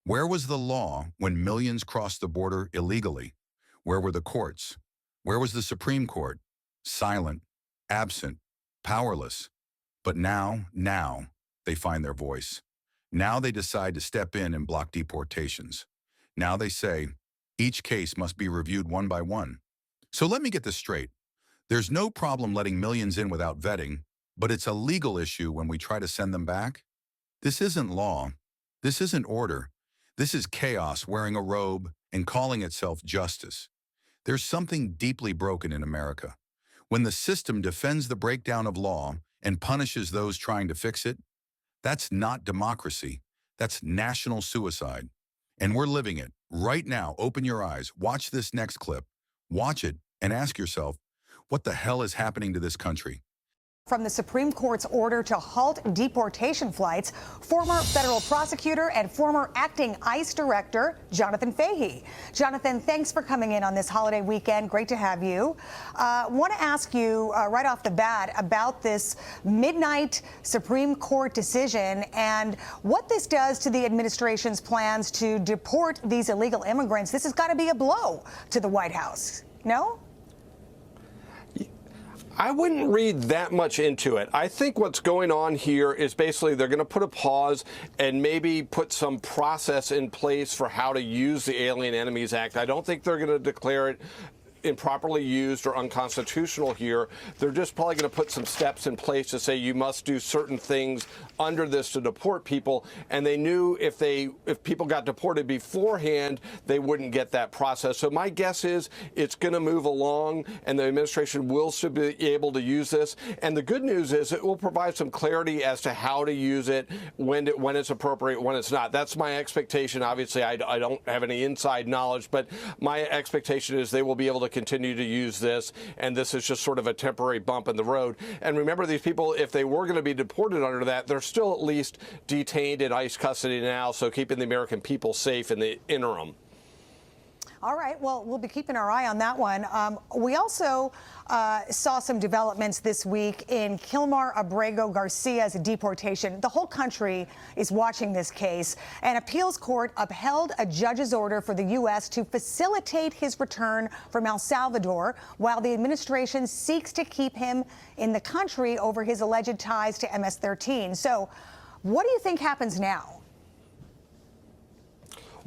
Where was the law when millions crossed the border illegally? Where were the courts? Where was the Supreme Court? Silent, absent, powerless. But now, they find their voice. Now they decide to step in and block deportations. Now they say, each case must be reviewed one by one. So let me get this straight. There's no problem letting millions in without vetting, but it's a legal issue when we try to send them back? This isn't law. This isn't order. This is chaos wearing a robe and calling itself justice. There's something deeply broken in America. When the system defends the breakdown of law and punishes those trying to fix it, that's not democracy. That's national suicide. And we're living it. Right now, open your eyes, watch this next clip. Watch it and ask yourself, what the hell is happening to this country? From the Supreme Court's order to halt deportation flights, former federal prosecutor and former acting ICE director Jonathan Fahey. Jonathan, thanks for coming in on this holiday weekend. Great to have you. Want to ask you right off the bat about this midnight Supreme Court decision and what this does to the administration's plans to deport these illegal immigrants. This has got to be a blow to the White House, no? I wouldn't read that much into it. I think what's going on here is basically they're going to put a pause and maybe put some process in place for how to use the Alien Enemies Act. I don't think they're going to declare it improperly used or unconstitutional here. They're just probably going to put some steps in place to say you must do certain things under this to deport people. And they knew if people got deported beforehand, they wouldn't get that process. So my guess is it's going to move along and the administration will still be able to use this. And the good news is it will provide some clarity as to how to use it, when it's appropriate, when it's not. That's my expectation. Obviously, I don't have any inside knowledge, but my expectation is they will be able to continue to use this, and this is just sort of a temporary bump in the road. And remember, these people, if they were going to be deported under that, they're still at least detained in ICE custody now, so keeping the American people safe in the interim. All right. Well, we'll be keeping our eye on that one. We also saw some developments this week in Kilmar Abrego Garcia's deportation. The whole country is watching this case. An appeals court upheld a judge's order for the U.S. to facilitate his return from El Salvador while the administration seeks to keep him in the country over his alleged ties to MS-13. So what do you think happens now?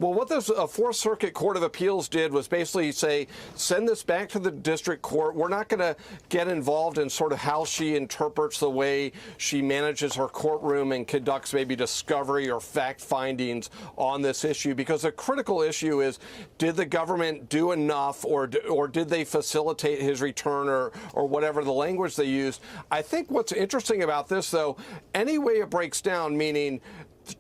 Well, what this Fourth Circuit Court of Appeals did was basically say, send this back to the district court. We're not going to get involved in sort of how she interprets the way she manages her courtroom and conducts maybe discovery or fact findings on this issue, because the critical issue is, did the government do enough, or did they facilitate his return, or whatever the language they used? I think what's interesting about this, though, any way it breaks down, meaning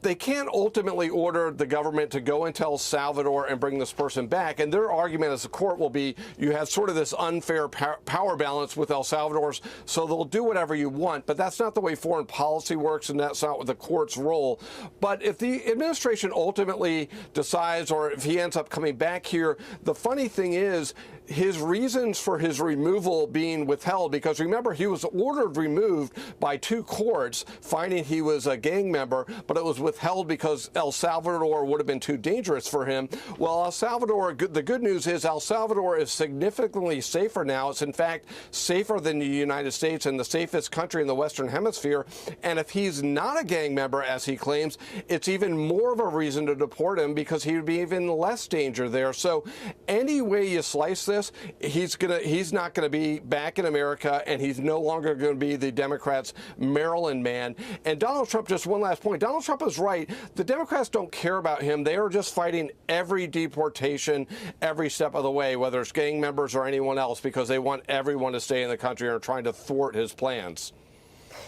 they can't ultimately order the government to go into El Salvador and bring this person back. And their argument as a court will be, you have sort of this unfair power balance with El Salvador's, so they'll do whatever you want. But that's not the way foreign policy works, and that's not what the court's role. But if the administration ultimately decides, or if he ends up coming back here, the funny thing is, his reasons for his removal being withheld, because remember, he was ordered removed by two courts finding he was a gang member, but it was withheld because El Salvador would have been too dangerous for him. Well, El Salvador, the good news is El Salvador is significantly safer now. It's in fact safer than the United States and the safest country in the Western Hemisphere. And if he's not a gang member, as he claims, it's even more of a reason to deport him, because he would be even less danger there. So any way you slice this, he's not gonna be back in America, and he's no longer going to be the Democrats' Maryland man. And Donald Trump, just one last point, Donald Trump is right. The Democrats don't care about him. They are just fighting every deportation every step of the way, whether it's gang members or anyone else, because they want everyone to stay in the country and are trying to thwart his plans.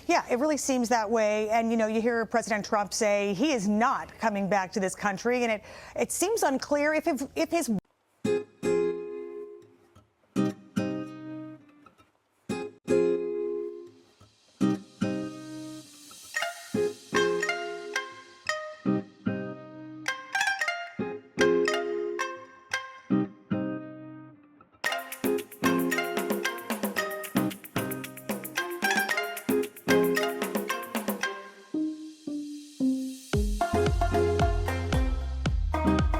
Yeah, it really seems that way. And, you know, you hear President Trump say he is not coming back to this country, and it seems unclear if his Bye.